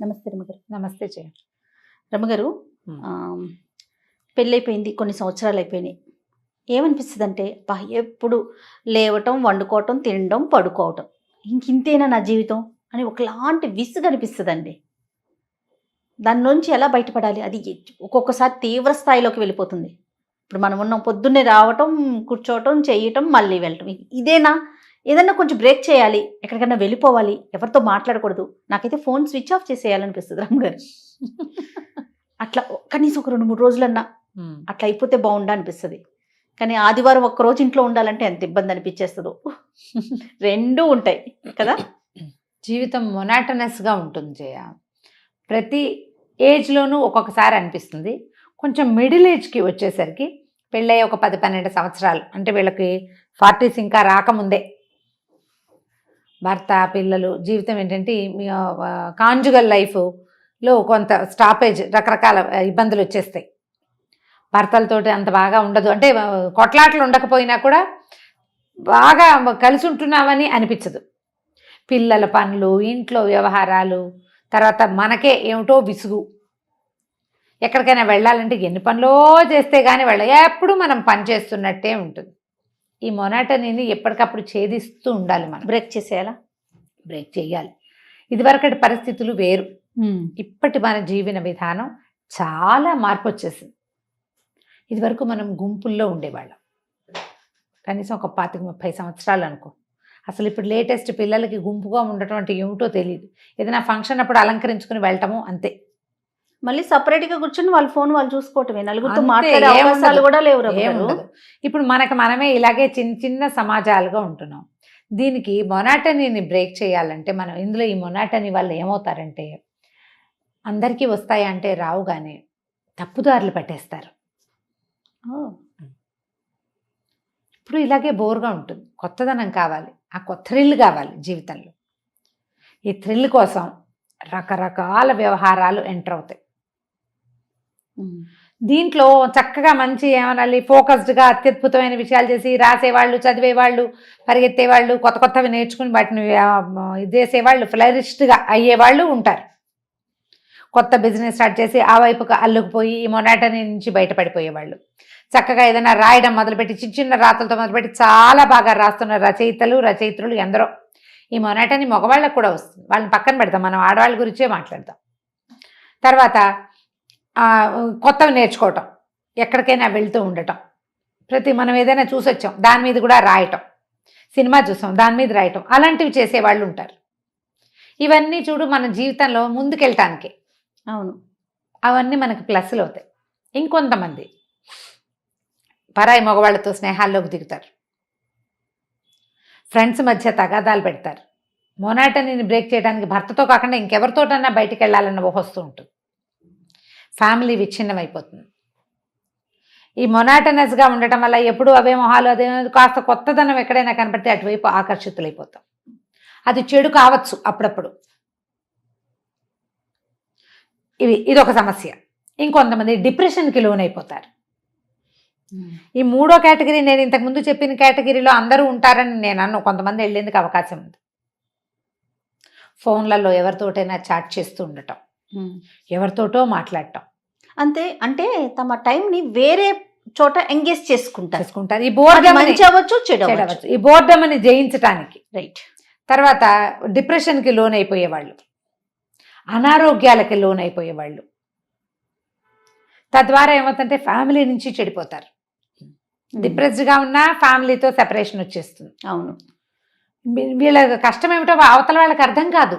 నమస్తే రమగారు. నమస్తే జయ. రమగారు, పెళ్ళైపోయింది, కొన్ని సంవత్సరాలు అయిపోయినాయి. ఏమనిపిస్తుంది అంటే, ఎప్పుడు లేవటం, వండుకోవటం, తినడం, పడుకోవటం, ఇంతేనా నా జీవితం అని ఒకలాంటి విసుగు అనిపిస్తుందండి. దాని నుంచి ఎలా బయటపడాలి? అది ఒక్కొక్కసారి తీవ్ర స్థాయిలోకి వెళ్ళిపోతుంది. ఇప్పుడు మనం ఉన్నాం, పొద్దున్నే రావటం, కూర్చోవటం, చేయటం, మళ్ళీ వెళ్ళటం, ఇదేనా? ఏదన్నా కొంచెం బ్రేక్ చేయాలి, ఎక్కడికైనా వెళ్ళిపోవాలి, ఎవరితో మాట్లాడకూడదు. నాకైతే ఫోన్ స్విచ్ ఆఫ్ చేసేయాలనిపిస్తుంది రమగారు. అట్లా కనీసం ఒక 2-3 రోజులన్నా అట్లా అయిపోతే బాగుండా అనిపిస్తుంది. కానీ ఆదివారం ఒక్కరోజు ఇంట్లో ఉండాలంటే ఎంత ఇబ్బంది అనిపించేస్తుందో. రెండూ ఉంటాయి కదా. జీవితం మొనాటనస్గా ఉంటుంది జయ. ప్రతి ఏజ్లోనూ ఒక్కొక్కసారి అనిపిస్తుంది. కొంచెం మిడిల్ ఏజ్కి వచ్చేసరికి, పెళ్ళయ్యి ఒక 10-12 సంవత్సరాలు అంటే వీళ్ళకి 40s ఇంకా రాకముందే భర్త, పిల్లలు, జీవితం ఏంటంటే కాంజుగల్ లైఫ్లో కొంత స్టాపేజ్, రకరకాల ఇబ్బందులు వచ్చేస్తాయి. భర్తలతోటి అంత బాగా ఉండదు, అంటే కొట్లాటలు ఉండకపోయినా కూడా బాగా కలిసి ఉంటున్నామని అనిపించదు. పిల్లల పనులు, ఇంట్లో వ్యవహారాలు, తర్వాత మనకే ఏమిటో విసుగు. ఎక్కడికైనా వెళ్ళాలంటే ఎన్ని పనులో చేస్తే కానీ ఎప్పుడు మనం పని చేస్తున్నట్టే ఉంటుంది. ఈ మొనాటనీని ఎప్పటికప్పుడు ఛేదిస్తూ ఉండాలి. మనం బ్రేక్ చేసేయాలా? బ్రేక్ చేయాలి. ఇదివరకటి పరిస్థితులు వేరు, ఇప్పటి మన జీవన విధానం చాలా మార్పు వచ్చేసింది. ఇదివరకు మనం గుంపుల్లో ఉండేవాళ్ళం, కనీసం ఒక 25-30 సంవత్సరాలు అనుకో. అసలు ఇప్పుడు లేటెస్ట్ పిల్లలకి గుంపుగా ఉండటం అంటే ఏమిటో తెలియదు. ఏదైనా ఫంక్షన్ అప్పుడు అలంకరించుకుని వెళ్ళటము అంతే. మళ్ళీ సపరేట్గా కూర్చొని వాళ్ళ ఫోన్ వాళ్ళు చూసుకోవటమే, నలుగురితో మాట్లాడే అవకాశాలు కూడా లేవు. ఏముండదు. ఇప్పుడు మనమే ఇలాగే చిన్న చిన్న సమాజాలుగా ఉంటున్నాం. దీనికి మొనాటనీని బ్రేక్ చేయాలంటే మనం ఇందులో ఈ మొనాటనీ వాళ్ళు ఏమవుతారంటే, అందరికీ వస్తాయి అంటే రావు, కానీ తప్పుదారులు పట్టేస్తారు. ఇప్పుడు ఇలాగే బోర్గా ఉంటుంది. కొత్తదనం కావాలి, ఆ కొత్త థ్రిల్ కావాలి జీవితంలో. ఈ థ్రిల్ కోసం రకరకాల వ్యవహారాలు ఎంటర్ అవుతాయి. దీంట్లో చక్కగా మంచి ఏమనాలి, ఫోకస్డ్గా అత్యద్భుతమైన విషయాలు చేసి రాసేవాళ్ళు, చదివేవాళ్ళు, పరిగెత్తేవాళ్ళు, కొత్త కొత్తవి నేర్చుకుని వాటిని చేసేవాళ్ళు, ఫ్లరిస్ట్గా అయ్యేవాళ్ళు ఉంటారు. కొత్త బిజినెస్ స్టార్ట్ చేసి ఆ వైపుకు అల్లుకుపోయి ఈ మొనాటనీ నుంచి బయటపడిపోయేవాళ్ళు. చక్కగా ఏదైనా రాయడం మొదలుపెట్టి, చిన్న చిన్న రాతలతో మొదలుపెట్టి చాలా బాగా రాస్తున్న రచయిత్రులు ఎందరో. ఈ మొనాటనీ మగవాళ్ళకు కూడా వస్తుంది, వాళ్ళని పక్కన పెడతాం, మనం ఆడవాళ్ళ గురించే మాట్లాడతాం. తర్వాత కొత్తవి నేర్చుకోవటం, ఎక్కడికైనా వెళ్తూ ఉండటం, మనం ఏదైనా చూసొచ్చాం దాని మీద కూడా రాయటం, సినిమా చూసాం దాని మీద రాయటం, అలాంటివి చేసేవాళ్ళు ఉంటారు. ఇవన్నీ చూడు మన జీవితంలో ముందుకెళ్ళటానికి. అవును, అవన్నీ మనకి ప్లస్లు అవుతాయి. ఇంకొంతమంది పరాయి మగవాళ్ళతో స్నేహాల్లోకి దిగుతారు, ఫ్రెండ్స్ మధ్య తగాదాలు పెడతారు. మొనాటనీని బ్రేక్ చేయడానికి భర్తతో కాకుండా ఇంకెవరితోటన్నా బయటికి వెళ్ళాలన్న వస్తూ ఉంటుంది. ఫ్యామిలీ విచ్ఛిన్నం అయిపోతుంది. ఈ మొనాటనస్గా ఉండటం వల్ల ఎప్పుడు అవే మొహాలు, అదే కాస్త కొత్తదనం ఎక్కడైనా కనపడితే అటువైపు ఆకర్షితులైపోతాం. అది చెడు కావచ్చు అప్పుడప్పుడు. ఇదొక సమస్య. ఇంకొంతమంది డిప్రెషన్కి లోనైపోతారు. ఈ మూడో కేటగిరీ, నేను ఇంతకుముందు చెప్పిన కేటగిరీలో అందరూ ఉంటారని నేను అన్ను. కొంతమంది వెళ్ళేందుకు అవకాశం ఉంది. ఫోన్లలో ఎవరితోటైనా చాట్ చేస్తూ ఉండటం, ఎవరితోటో మాట్లాడటం, అంతే. అంటే తమ టైంని వేరే చోట ఎంగేజ్ చేసుకుంటారు. ఈ బోర్డమ్ అవ్వచ్చు, చెడు అవ్వచ్చు. ఈ బోర్డమ్ని జయించడానికి. రైట్. తర్వాత డిప్రెషన్కి లోనైపోయేవాళ్ళు, అనారోగ్యాలకి లోనైపోయేవాళ్ళు. తద్వారా ఏమవుతుందంటే ఫ్యామిలీ నుంచి చెడిపోతారు. డిప్రెస్డ్గా ఉన్నా ఫ్యామిలీతో సెపరేషన్ వచ్చేస్తుంది. అవును, వీళ్ళ కష్టం ఏమిటో అవతల వాళ్ళకి అర్థం కాదు.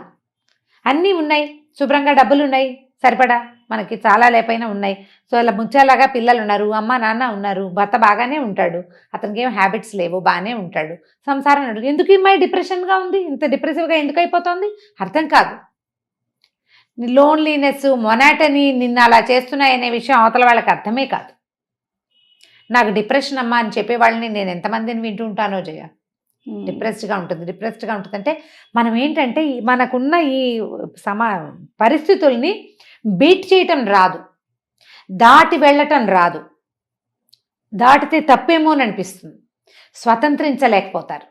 అన్నీ ఉన్నాయి, శుభ్రంగా డబ్బులు ఉన్నాయి, సరిపడా మనకి చాలా లేపైనా ఉన్నాయి. సో ఇలా ముచ్చేలాగా పిల్లలు ఉన్నారు, అమ్మ నాన్న ఉన్నారు, భర్త బాగానే ఉంటాడు, అతనికి ఏం హ్యాబిట్స్ లేవు, బాగానే ఉంటాడు, సంసారం నడు. ఎందుకు ఈ అమ్మాయి డిప్రెషన్గా ఉంది, ఇంత డిప్రెసివ్గా ఎందుకు అయిపోతుంది అర్థం కాదు. లోన్లీనెస్, మొనాటనీ నిన్ను అలా చేస్తున్నాయనే విషయం అవతల వాళ్ళకి అర్థమే కాదు. నాకు డిప్రెషన్ అమ్మా అని చెప్పేవాళ్ళని నేను ఎంతమందిని వింటూ ఉంటానో జయ. డిప్రెస్డ్గా ఉంటుంది అంటే మనం ఏంటంటే మనకున్న ఈ పరిస్థితుల్ని బీట్ చేయటం రాదు, దాటి వెళ్ళటం రాదు, దాటితే తప్పేమో అని అనిపిస్తుంది, స్వతంత్రించలేకపోతారు.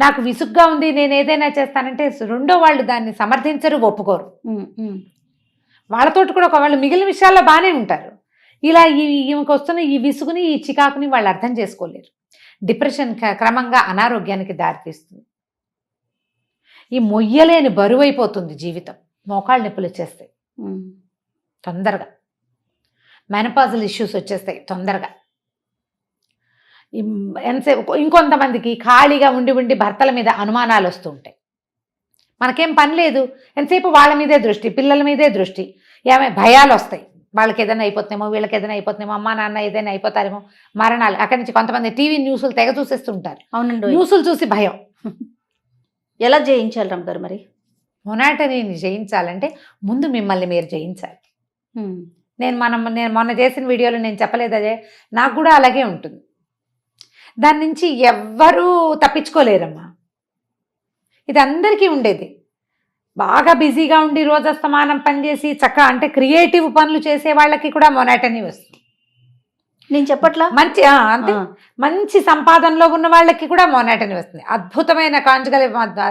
నాకు విసుగ్గా ఉంది, నేను ఏదైనా చేస్తానంటే రెండో వాళ్ళు దాన్ని సమర్థించరు, ఒప్పుకోరు. వాళ్ళతోటి కూడా ఒకవేళ మిగిలిన విషయాల్లో బాగానే ఉంటారు. ఇలా ఈమెకు వస్తున్న ఈ విసుగుని, ఈ చికాకుని వాళ్ళు అర్థం చేసుకోలేరు. డిప్రెషన్ క్రమంగా అనారోగ్యానికి దారితీస్తుంది. ఈ మొయ్యలేని బరువైపోతుంది జీవితం. మోకాళ్ళ నొప్పులు వచ్చేస్తాయి తొందరగా. మెనపాజల్ ఇష్యూస్ వచ్చేస్తాయి తొందరగా. ఎంతసేపు ఇంకొంతమందికి ఖాళీగా ఉండి ఉండి భర్తల మీద అనుమానాలు వస్తూ ఉంటాయి. మనకేం పని లేదు, ఎంతసేపు వాళ్ళ మీదే దృష్టి, పిల్లల మీదే దృష్టి, భయాలు వస్తాయి. వాళ్ళకి ఏదైనా అయిపోతుందేమో, వీళ్ళకి ఏదైనా అయిపోతుందేమో, అమ్మా నాన్న ఏదైనా అయిపోతారేమో, మరణాలు. అక్కడి నుంచి కొంతమంది టీవీ న్యూస్లు తెగ చూసేస్తుంటారు. అవునండి. న్యూస్లు చూసి భయం. ఎలా జయించాలి రమ్మగారు మరి? మొనాటనీని జయించాలంటే ముందు మిమ్మల్ని మీరు జయించాలి. నేను మొన్న చేసిన వీడియోలో నేను చెప్పలేదు అదే, నాకు కూడా అలాగే ఉంటుంది. దాని నుంచి ఎవ్వరూ తప్పించుకోలేరమ్మా. ఇది అందరికీ ఉండేది. బాగా బిజీగా ఉండి రోజస్తమానం పనిచేసి అంటే క్రియేటివ్ పనులు చేసే వాళ్ళకి కూడా మొనాటనీ వస్తుంది. నేను చెప్పట్లా, మంచి అంతే, మంచి సంపాదనలో ఉన్న వాళ్ళకి కూడా మొనాటనీ వస్తుంది. అద్భుతమైన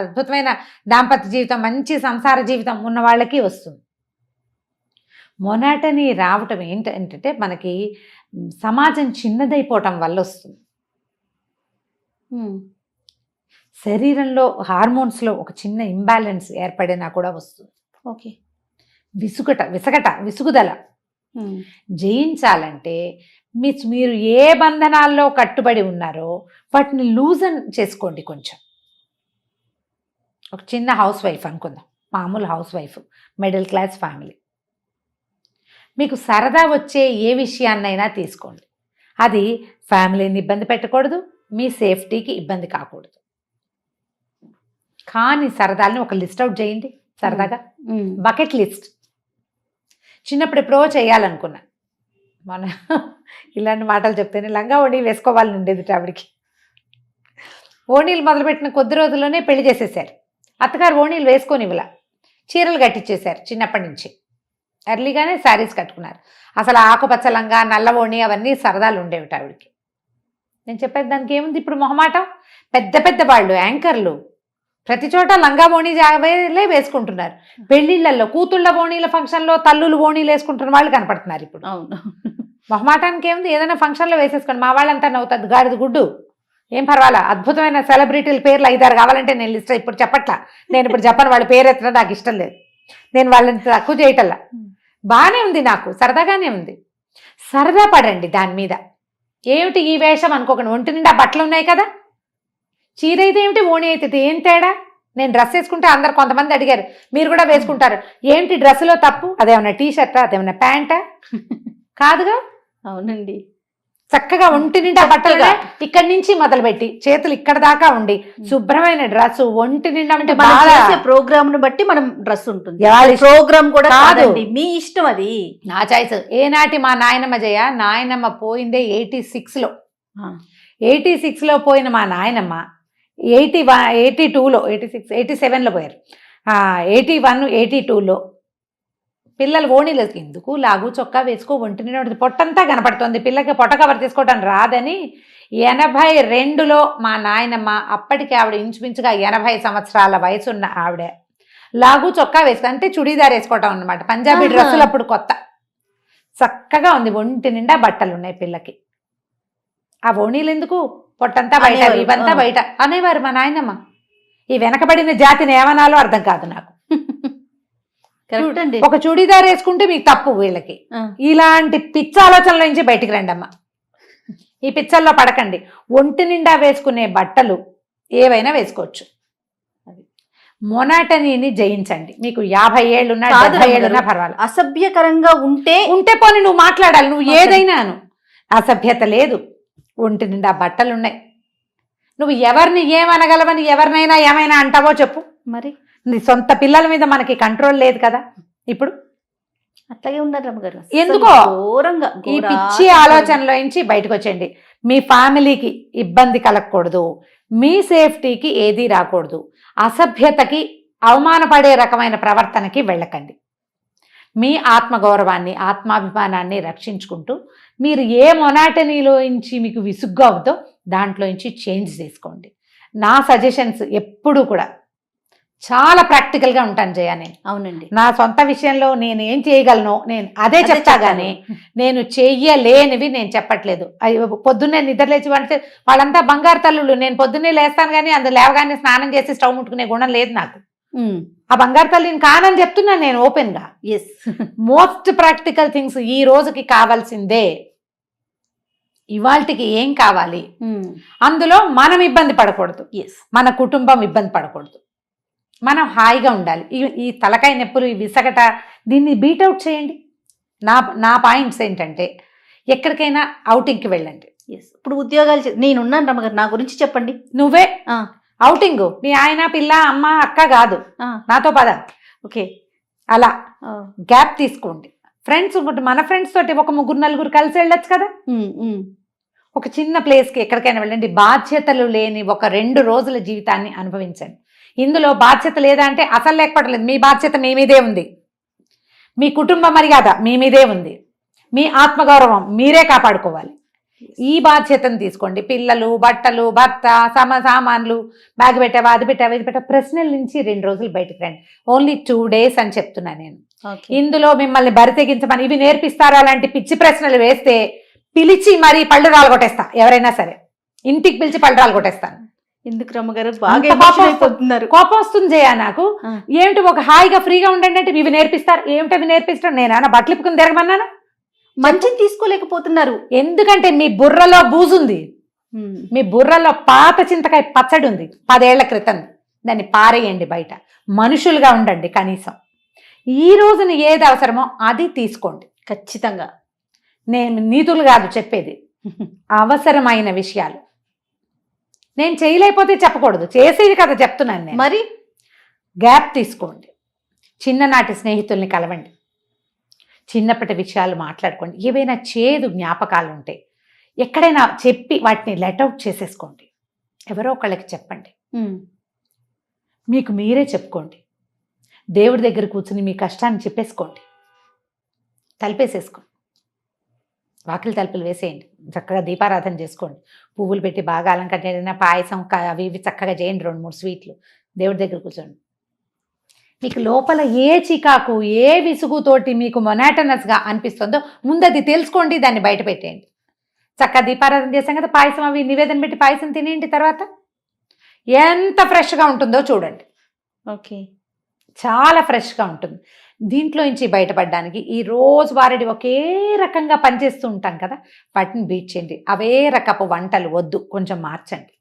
అద్భుతమైన దాంపత్య జీవితం, మంచి సంసార జీవితం ఉన్న వాళ్ళకి వస్తుంది. మొనాటనీ రావటం ఏంటంటే మనకి సమాజం చిన్నదైపోవటం వల్ల వస్తుంది. శరీరంలో హార్మోన్స్లో ఒక చిన్న ఇంబ్యాలెన్స్ ఏర్పడినా కూడా వస్తుంది. ఓకే. విసుగుదల జయించాలంటే మీరు ఏ బంధనాల్లో కట్టుబడి ఉన్నారో వాటిని లూజన్ చేసుకోండి. కొంచెం ఒక చిన్న హౌస్ వైఫ్ అనుకుందాం, మామూలు house wife, middle class family. మీకు సరదా వచ్చే ఏ విషయాన్నైనా తీసుకోండి. అది ఫ్యామిలీని ఇబ్బంది పెట్టకూడదు, మీ సేఫ్టీకి ఇబ్బంది కాకూడదు. కానీ సరదాలని ఒక లిస్ట్ అవుట్ చేయండి. సరదాగా బకెట్ లిస్ట్. చిన్నప్పుడు ఎప్పుడో చేయాలనుకున్నా. మన ఇలాంటి మాటలు చెప్తేనే లంగా ఓణీ వేసుకోవాలని ఉండేది ఆవిడికి. ఓణీలు మొదలుపెట్టిన కొద్ది రోజుల్లోనే పెళ్లి చేసేసారు. అత్తగారు ఓణీలు వేసుకొని ఇవ్వలా, చీరలు కట్టించేశారు. చిన్నప్పటి నుంచి ఎర్లీగానే శారీస్ కట్టుకున్నారు. అసలు ఆకుపచ్చ లంగా, నల్ల ఓణి అవన్నీ సరదాలు ఉండేవి ఆవిడికి. నేను చెప్పేది దానికి ఏముంది ఇప్పుడు మొహమాటం. పెద్ద పెద్ద వాళ్ళు యాంకర్లు ప్రతి చోట లంగా ఓణీ జావేలే వేసుకుంటున్నారు. పెళ్లిళ్లలో కూతుళ్ళ ఓణీల ఫంక్షన్లో తల్లులు ఓణీలు వేసుకుంటున్న వాళ్ళు కనపడుతున్నారు ఇప్పుడు. అవును. మొహమాటానికి ఏముంది, ఏదైనా ఫంక్షన్లో వేసేసుకోండి. మా వాళ్ళంతా నవ్వుతుంది, గాడిద గుడ్డు, ఏం పర్వాలా. అద్భుతమైన సెలబ్రిటీల పేర్లు 5-6 కావాలంటే నేను లిస్ట్ ఇప్పుడు చెప్పట్లా. నేను ఇప్పుడు చెప్పను, వాళ్ళ పేరు ఎత్తడం నాకు ఇష్టం లేదు. నేను వాళ్ళని తక్కువ చేయటల్లా. బాగానే ఉంది, నాకు సరదాగానే ఉంది. సరదా పడండి దాని మీద. ఏమిటి ఈ వేషం అనుకోకండి. ఒంటి నిండా బట్టలు ఉన్నాయి కదా, చీర అయితే ఏమిటి, ఓణి అయితే ఏం తేడా. నేను డ్రెస్ వేసుకుంటే అందరు కొంతమంది అడిగారు, మీరు కూడా వేసుకుంటారు, ఏంటి డ్రెస్సులో తప్పు, అదేమన్నా టీషర్టా, అదేమన్నా ప్యాంటా? కాదుగా. అవునండి. చక్కగా ఒంటి నిండా బట్టలుగా ఇక్కడి నుంచి మొదలుపెట్టి చేతులు ఇక్కడ దాకా ఉండి శుభ్రమైన డ్రెస్ ఒంటి నిండా అంటే ప్రోగ్రామ్ ను బట్టి మనం డ్రెస్ ఉంటుంది. ప్రోగ్రామ్ కూడా కాదు, మీ ఇష్టం, అది నా చాయిస్. ఏనాటి మా నాయనమ్మ నాయనమ్మ పోయిందే 86లో. 86లో పోయిన మా నాయనమ్మ 82లో 87లో పోయారు. 81, 82లో పిల్లలు ఓణీలు ఎందుకు లాగు చొక్కా వేసుకో, ఒంటి నిండా పొట్టంతా కనపడుతుంది, పిల్లకి పొట్ట కవర్ తీసుకోవటం రాదని 82లో మా నాయనమ్మ, అప్పటికి ఆవిడ ఇంచుమించుగా 80 సంవత్సరాల వయసున్న ఆవిడ, లాగు చొక్కా వేసుకో అంటే చుడీదార్ వేసుకోవటం అన్నమాట. పంజాబీ డ్రెస్సులు అప్పుడు కొత్త, చక్కగా ఉంది, ఒంటి నిండా బట్టలు ఉన్నాయి పిల్లకి. ఆ ఓణీలు ఎందుకు, పొట్టంతా బయట, ఇవంతా బయట అనేవారు మా నాయనమ్మ. ఈ వెనకబడిన జాతిని ఏమనాలో అర్థం కాదు నాకు. ఒక చుడీదార్ వేసుకుంటే మీకు తప్పు. వీళ్ళకి ఇలాంటి పిచ్చ ఆలోచనల నుంచి బయటికి రండి అమ్మ. ఈ పిచ్చల్లో పడకండి. ఒంటి నిండా వేసుకునే బట్టలు ఏవైనా వేసుకోవచ్చు. మొనాటనీని జయించండి. మీకు 50 ఏళ్ళున్నా 70 ఏళ్ళున్నా పర్వాలేదు. అసభ్యకరంగా ఉంటే పోనీ నువ్వు మాట్లాడాలి, నువ్వు ఏదైనాను. అసభ్యత లేదు, ఒంటి నిండా బట్టలున్నాయి. నువ్వు ఎవరిని ఏమనగలవని ఎవరినైనా ఏమైనా అంటావో చెప్పు. మరి నీ సొంత పిల్లల మీద మనకి కంట్రోల్ లేదు కదా ఇప్పుడు. అట్లాగే ఉన్నారు రమ్మగారు. ఎందుకో ఈ పిచ్చి ఆలోచనలో నుంచి బయటకు వచ్చేయండి. మీ ఫ్యామిలీకి ఇబ్బంది కలగకూడదు, మీ సేఫ్టీకి ఏదీ రాకూడదు, అసభ్యతకి అవమానపడే రకమైన ప్రవర్తనకి వెళ్ళకండి. మీ ఆత్మగౌరవాన్ని, ఆత్మాభిమానాన్ని రక్షించుకుంటూ మీరు ఏ మొనాటనీలో నుంచి మీకు విసుగ్గా అవుతో దాంట్లో నుంచి చేంజ్ చేసుకోండి. నా సజెషన్స్ ఎప్పుడు కూడా చాలా ప్రాక్టికల్గా ఉంటాను జయ. నేను అవునండి. నా సొంత విషయంలో నేను ఏం చేయగలను నేను అదే చెప్తా కానీ నేను చెయ్యలేనివి నేను చెప్పట్లేదు. పొద్దున్నే నిద్రలేచి అంటే వాళ్ళంతా బంగారు తల్లులు. నేను పొద్దున్నే లేస్తాను కానీ అందులో లేవగానే స్నానం చేసి స్టవ్ ముట్టుకునే గుణం లేదు నాకు. ఆ బంగారు తల్లిని కానని చెప్తున్నాను నేను ఓపెన్గా. ఎస్, మోస్ట్ ప్రాక్టికల్ థింగ్స్ ఈ రోజుకి కావాల్సిందే. ఇవాళకి ఏం కావాలి, అందులో మనం ఇబ్బంది పడకూడదు, ఎస్, మన కుటుంబం ఇబ్బంది పడకూడదు, మనం హాయిగా ఉండాలి. ఈ తలకాయ నొప్పులు, ఈ విసగట, దీన్ని బీట్అవుట్ చేయండి. నా పాయింట్స్ ఏంటంటే ఎక్కడికైనా అవుటింగ్కి వెళ్ళండి. ఎస్. ఇప్పుడు ఉద్యోగాలు నేనున్నాను రమ్మగారు, నా గురించి చెప్పండి. నువ్వే అవుటింగ్, నీ ఆయన పిల్ల అమ్మ అక్క కాదు, నాతో పద. ఓకే, అలా గ్యాప్ తీసుకోండి. ఫ్రెండ్స్ మన ఫ్రెండ్స్ తోటి ఒక 3-4 కలిసి వెళ్ళొచ్చు కదా. ఒక చిన్న ప్లేస్కి ఎక్కడికైనా వెళ్ళండి. బాధ్యతలు లేని ఒక 2 రోజుల జీవితాన్ని అనుభవించండి. ఇందులో బాధ్యత లేదా అంటే అసలు లేకపోవట్లేదు. మీ బాధ్యత మీ మీదే ఉంది, మీ కుటుంబ మర్యాద మీ మీదే ఉంది, మీ ఆత్మగౌరవం మీరే కాపాడుకోవాలి. ఈ బాధ్యతను తీసుకోండి. పిల్లలు, బట్టలు, భర్త, సామాన్లు, బ్యాగ్ పెట్టావా, అది పెట్టావా, ఇది పెట్టావా, ప్రశ్నల నుంచి 2 రోజులు బయటకు రండి. ఓన్లీ 2 days అని చెప్తున్నా నేను. ఇందులో మిమ్మల్ని బరితెగించమని ఇవి నేర్పిస్తారా అలాంటి పిచ్చి ప్రశ్నలు వేస్తే పిలిచి మరీ పళ్ళు రాలగొట్టేస్తా. ఎవరైనా సరే ఇంటికి పిలిచి పళ్ళు రాలగొట్టేస్తాను. ఎందుకు రమ్మగారు బాగా కోపం వస్తుంది జయ నాకు. ఏమిటి ఒక హాయిగా ఫ్రీగా ఉండండి అంటే ఇవి నేర్పిస్తారు. ఏమిటి అవి నేర్పిస్తారు? నేనా బట్టలు ఇప్పుకుని తిరగమన్నాను? మంచిని తీసుకోలేకపోతున్నారు. ఎందుకంటే మీ బుర్రలో బూజుంది, మీ బుర్రలో పాత చింతకాయ పచ్చడి ఉంది 10 ఏళ్ల క్రితం. దాన్ని పారేయండి బయట. మనుషులుగా ఉండండి కనీసం. ఈ రోజున ఏది అవసరమో అది తీసుకోండి. ఖచ్చితంగా. నేను నీతులు కాదు చెప్పేది, అవసరమైన విషయాలు. నేను చేయలేకపోతే చెప్పకూడదు, చేసేది కదా చెప్తున్నాను నేను. మరి గ్యాప్ తీసుకోండి. చిన్ననాటి స్నేహితుల్ని కలవండి, చిన్నప్పటి విషయాలు మాట్లాడుకోండి. ఏవైనా చేదు జ్ఞాపకాలు ఉంటే ఎక్కడైనా చెప్పి వాటిని లెట్అవుట్ చేసేసుకోండి. ఎవరో ఒకళ్ళకి చెప్పండి, మీకు మీరే చెప్పుకోండి. దేవుడి దగ్గర కూర్చుని మీ కష్టాన్ని చెప్పేసుకోండి. తలుపేసేసుకోండి, వాకిలి తలుపులు వేసేయండి. చక్కగా దీపారాధన చేసుకోండి. పువ్వులు పెట్టి బాగా అలంకరణ, పాయసం అవి ఇవి చక్కగా చేయండి. 2-3 స్వీట్లు దేవుడి దగ్గర కూర్చోండి. మీకు లోపల ఏ చికాకు, ఏ విసుగుతోటి మీకు మొనాటనస్గా అనిపిస్తుందో ముందు అది తెలుసుకోండి, దాన్ని బయట పెట్టేయండి. చక్కగా దీపారాధన చేసాం కదా, పాయసం అవి నివేదన పెట్టి పాయసం తినేయండి. తర్వాత ఎంత ఫ్రెష్గా ఉంటుందో చూడండి. ఓకే, చాలా ఫ్రెష్గా ఉంటుంది. దీంట్లో నుంచి బయటపడడానికి ఈ రోజువారీ ఒకే రకంగా పనిచేస్తూ ఉంటాం కదా, వాటిని బీట్ చేయండి. అవే రకపు వంటలు వద్దు, కొంచెం మార్చండి.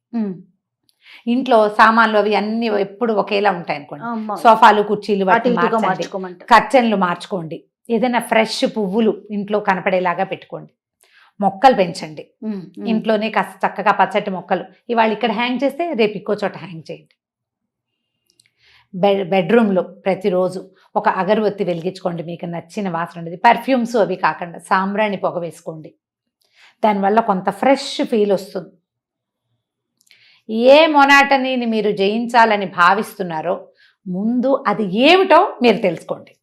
ఇంట్లో సామాన్లు అవి అన్ని ఎప్పుడు ఒకేలా ఉంటాయి అనుకోండి. సోఫాలు, కుర్చీలు మార్చుకోండి. కర్టెన్లు మార్చుకోండి. ఏదైనా ఫ్రెష్ పువ్వులు ఇంట్లో కనపడేలాగా పెట్టుకోండి. మొక్కలు పెంచండి. ఇంట్లోనే కాస్త చక్కగా పచ్చటి మొక్కలు ఇవాళ ఇక్కడ హ్యాంగ్ చేస్తే రేపు ఇంకో చోట హ్యాంగ్ చేయండి. బెడ్రూమ్లో ప్రతిరోజు ఒక అగరబత్తి వెలిగించుకోండి. మీకు నచ్చిన వాసన ఉండేది. పర్ఫ్యూమ్స్ అవి కాకుండా సాంబ్రాణి పొగ వేసుకోండి. దానివల్ల కొంత ఫ్రెష్ ఫీల్ వస్తుంది. ఏ మొనాటనీని మీరు జయించాలని భావిస్తున్నారో ముందు అది ఏమిటో మీరు తెలుసుకోండి.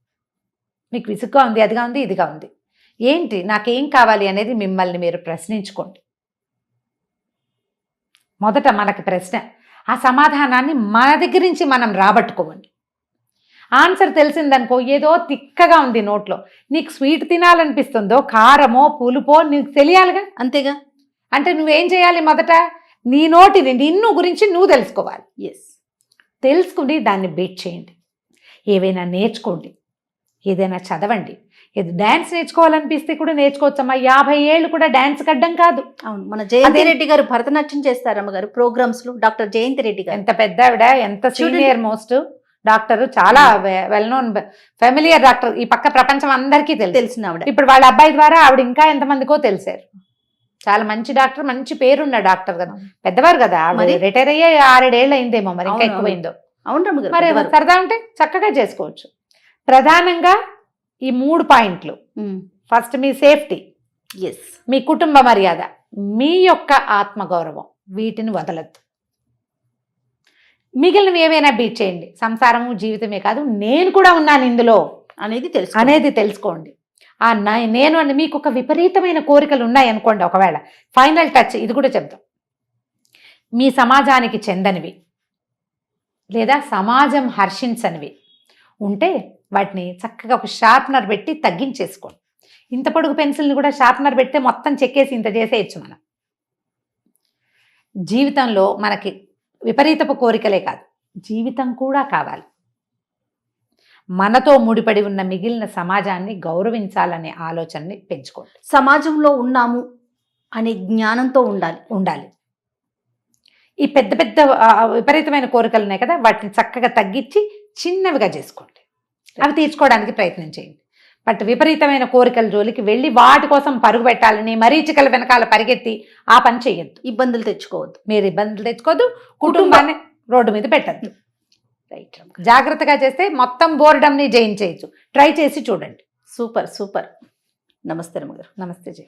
మీకు విసుగ్గా ఉంది, అదిగా ఉంది, ఇదిగా ఉంది, ఏంటి నాకేం కావాలి అనేది మిమ్మల్ని మీరు ప్రశ్నించుకోండి. మొదట మనకి ప్రశ్న, ఆ సమాధానాన్ని మన దగ్గర నుంచి మనం రాబట్టుకోండి. ఆన్సర్ తెలిసిందనుకో, ఏదో తిక్కగా ఉంది నోట్లో, నీకు స్వీట్ తినాలనిపిస్తుందో కారమో పులుపో నీకు తెలియాలిగా. అంతేగా. అంటే నువ్వేం చేయాలి? మొదట నీ నోటిని, నిన్ను గురించి నువ్వు తెలుసుకోవాలి. ఎస్, తెలుసుకుని దాన్ని బీట్ చేయండి. ఏవైనా నేర్చుకోండి, ఏదైనా చదవండి. ఏది డ్యాన్స్ నేర్చుకోవాలనిపిస్తే కూడా నేర్చుకోవచ్చమ్మా. 50 ఏళ్ళు కూడా డ్యాన్స్ కడ్డం కాదు. అవును, మన జయంతి రెడ్డి గారు భరతనాట్యం చేస్తారమ్మ గారు ప్రోగ్రామ్స్ లో. డాక్టర్ జయంతి రెడ్డి గారు ఎంత పెద్ద ఆవిడ, ఎంత సీనియర్ మోస్ట్ డాక్టర్, చాలా వెల్ నోన్ ఫెమిలియర్ డాక్టర్. ఈ పక్క ప్రపంచం అందరికీ తెలిసిన ఆవిడ. ఇప్పుడు వాళ్ళ అబ్బాయి ద్వారా ఆవిడ ఇంకా ఎంతమందికో తెలిసారు. చాలా మంచి డాక్టర్, మంచి పేరున్న డాక్టర్ కదా, పెద్దవారు కదా. మరి రిటైర్ అయ్యే 6-7 ఏళ్ళు అయిందేమో, మరి ఇంకా ఎక్కువైందో. అవును, మరి సరదా ఉంటే చక్కగా చేసుకోవచ్చు. ప్రధానంగా ఈ 3 పాయింట్లు. ఫస్ట్ మీ సేఫ్టీ, ఎస్, మీ కుటుంబ మర్యాద, మీ యొక్క ఆత్మగౌరవం, వీటిని వదలద్దు. మిగిలినవి ఏమైనా బీట్ చేయండి. సంసారము జీవితమే కాదు, నేను కూడా ఉన్నాను ఇందులో అనేది తెలుసుకోండి. నేను అని మీకు ఒక విపరీతమైన కోరికలు ఉన్నాయి అనుకోండి. ఒకవేళ ఫైనల్ టచ్ ఇది కూడా చెప్తాం, మీ సమాజానికి చెందనివి లేదా సమాజం హర్షించనివి ఉంటే వాటిని చక్కగా ఒక షార్ప్నర్ పెట్టి తగ్గించేసుకోండి. ఇంత పొడుగు పెన్సిల్ని కూడా షార్ప్నర్ పెడితే మొత్తం చెక్కేసి ఇంత చేసేయచ్చు మనం. జీవితంలో మనకి విపరీతపు కోరికలే కాదు, జీవితం కూడా కావాలి. మనతో ముడిపడి ఉన్న మిగిలిన సమాజాన్ని గౌరవించాలనే ఆలోచనని పెంచుకోండి. సమాజంలో ఉన్నాము అనే జ్ఞానంతో ఉండాలి. ఈ పెద్ద పెద్ద విపరీతమైన కోరికలు ఉన్నాయి కదా, వాటిని చక్కగా తగ్గించి చిన్నవిగా చేసుకోండి. అవి తీర్చుకోవడానికి ప్రయత్నం చేయండి. బట్ విపరీతమైన కోరికల జోలికి వెళ్ళి వాటి కోసం పరుగు పెట్టాలని మరీచికల వెనకాల పరిగెత్తి ఆ పని చేయొద్దు. ఇబ్బందులు తెచ్చుకోవద్దు. మీరు ఇబ్బందులు తెచ్చుకోవద్దు, కుటుంబాన్ని రోడ్డు మీద పెట్టద్దు. రైట్. జాగ్రత్తగా చేస్తే మొత్తం బోర్డంని జయించేయచ్చు. ట్రై చేసి చూడండి. Super super. నమస్తే రమ్మగారు. నమస్తే జయ.